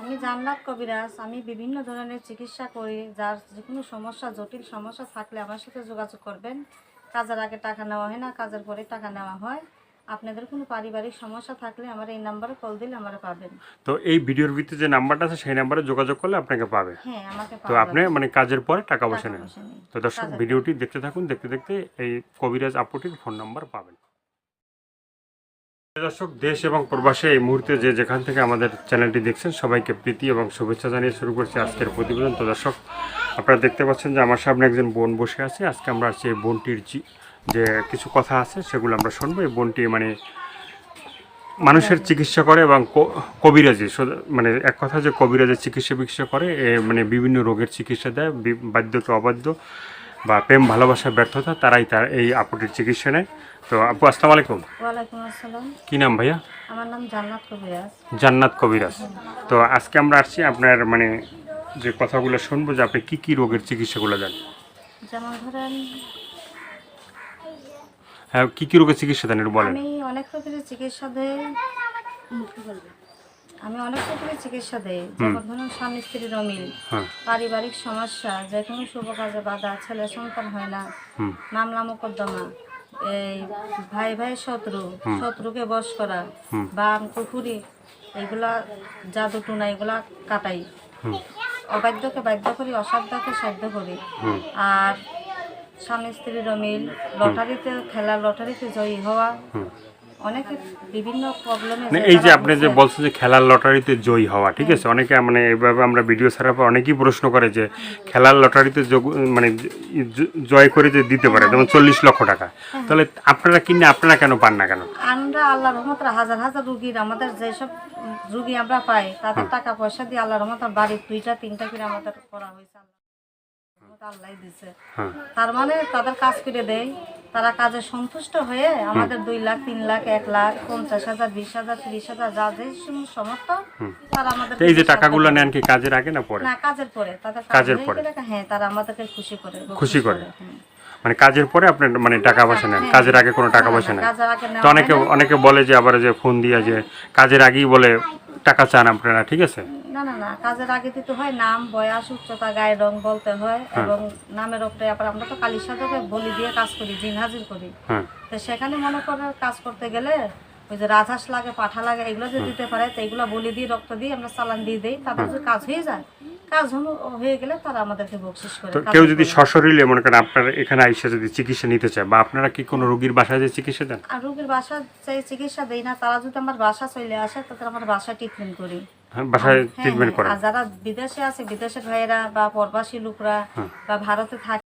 আমি জান্নাত কবিরাজ। আমি বিভিন্ন ধরনের চিকিৎসা করি। যার যে কোনো সমস্যা, জটিল সমস্যা থাকলে আমার সাথে যোগাযোগ করবেন। কাজের আগে টাকা নেওয়া হয় না, কাজের পরে টাকা নেওয়া হয়। আপনাদের কোনো পারিবারিক সমস্যা থাকলে আমার এই নাম্বারে কল দিলে আমরা পাবেন। তো এই ভিডিওর ভিতরে যে নাম্বারটা আছে সেই নাম্বারে যোগাযোগ করলে আপনাকে পাবে। হ্যাঁ, আমাকে তো পাওয়া আপনি যাবে। মানে কাজের পরে টাকা পয়সা টাকা নেন। পয়সা নেই, তো দর্শক কাজের পরে। ভিডিওটি দেখতে থাকুন, দেখতে দেখতে এই কবিরাজ আপুটির ফোন নাম্বার পাবেন। দর্শক, দেশ এবং প্রবাসে এই মুহূর্তে যে যেখান থেকে আমাদের চ্যানেলটি দেখছেন সবাইকে প্রীতি এবং শুভেচ্ছা জানিয়ে শুরু করছি আজকের প্রতিবেদন। তো দর্শক, আপনারা দেখতে পাচ্ছেন যে আমার সামনে একজন বোন বসে আছে। আজকে আমরা আসছি এই বোনটির যে কিছু কথা আছে সেগুলো আমরা শুনবো। এই বোনটি মানে মানুষের চিকিৎসা করে এবং কবিরাজি, মানে এক কথা যে কবিরাজের চিকিৎসা করে, মানে বিভিন্ন রোগের চিকিৎসা দেয়। বাধ্য তো অবাধ্য বা প্রেম ভালোবাসার ব্যর্থতা তারাই তার এই আপুটির চিকিৎসা নেয়। তো আপু, আসসালামু আলাইকুম। ওয়ালাইকুম আসসালাম। কি নাম ভাইয়া? আমার নাম জান্নাত কবিরাজ। জান্নাত কবিরাজ। তো আজকে আমরা আসছি আপনার মানে যে কথাগুলো শুনবো যে আপনি কি রোগের চিকিৎসাগুলো দেন। যেমন ধরেন, হ্যাঁ, কি রোগের চিকিৎসা দেন একটু বলেন। আমি অনেক রকমের চিকিৎসা দেই। যেমন ধরুন স্বামী স্ত্রীর অমিল, হ্যাঁ। পারিবারিক সমস্যা, যে কোনো শুভ কাজে বাধা, ছেলে সন্তান হয় না, মামলা মোকদ্দমা, এই ভাই ভাই শত্রুকে বশ করা, বান কুফুরি, এগুলা জাদু টুনা এগুলা কাটাই। অবাধ্যকে বাধ্য করি, অসাধ্যকে সাধ্য করি। আর স্বামী স্ত্রীর অমিল, লটারিতে জয়ী হওয়া, অনেকে বিভিন্ন প্রবলেমে এই যে আপনি যে বলছেন যে খেলার লটারিতে জয়ী হওয়া, ঠিক আছে, অনেকে মানে এইভাবে আমরা ভিডিও ছাড়ার পর অনেকেই প্রশ্ন করে যে খেলার লটারিতে মানে জয় করে যে দিতে পারে, যেমন 40 লক্ষ টাকা, তাহলে আপনারা কিনে আপনারা কেন পান না কেন? আমরা আল্লাহর রহমতে হাজার হাজার রুগীর, আমাদের যেসব রুগী আমরা পাই তাদের টাকা পয়সা দিয়ে আল্লাহর রহমতে বাড়ির 2টা 3টা করে আমাদের করা হয়েছে। আল্লাহ দিছে, তার মানে তাদের কাজ করে দেয়, তারা কাজে সন্তুষ্ট হয়ে আমাদের 2 লাখ 3 লাখ 1 লাখ 50,000 20,000 30,000 যা যে সমর্থ তারা আমাদের। এই যে টাকাগুলো নেন কি কাজের আগে না পরে? না, কাজের পরে। তাদের কাজের পরে। হ্যাঁ, তারা আমাদেরকে খুশি করে। মানে কাজের পরে আপনার মানে টাকা পয়সা নেন, কাজের আগে কোনো টাকা পয়সা নেন? তো অনেকে বলে যে আবার যে ফোন দিয়ে যে কাজের আগেই বলে টাকা চান আপনারা, ঠিক আছে? না, কাজের আগে দিতে হয় নাম, বয়স, উচ্চতা, গায়ের রং বলতে হয়, এবং নামের উপরে আবার আমরা তো কালীর সাথে বলি দিয়ে কাজ করি, জিন হাজির করি। তো সেখানে মনে করে কাজ করতে গেলে ওই যে রাজহাঁস লাগে, পাঠা লাগে, এগুলো যদি দিতে পারে তো এগুলো বলি দিয়ে রক্ত দিয়ে আমরা চালান দিয়ে দিই। তাদের যদি কাজ হয়ে যায়, কাজ হয়ে গেলে তারা আমাদেরকে বকশিশ করে। তো কেউ যদি সশরীরে মনে করেন আপনার এখানে আইসা যদি চিকিৎসা নিতে চায়, বা আপনারা কি কোনো রোগীর বাসায় যে চিকিৎসা দেন? আর রোগীর বাসা চাই চিকিৎসা দেই না, তারা যদি আমার বাসা চলে আসে তাদের আমার বাসায় ট্রিটমেন্ট করি। বাসায় ট্রিটমেন্ট করেন? আর যারা বিদেশে আছে, বিদেশের ভাইয়েরা বা প্রবাসী লোকরা বা ভারতে থাকে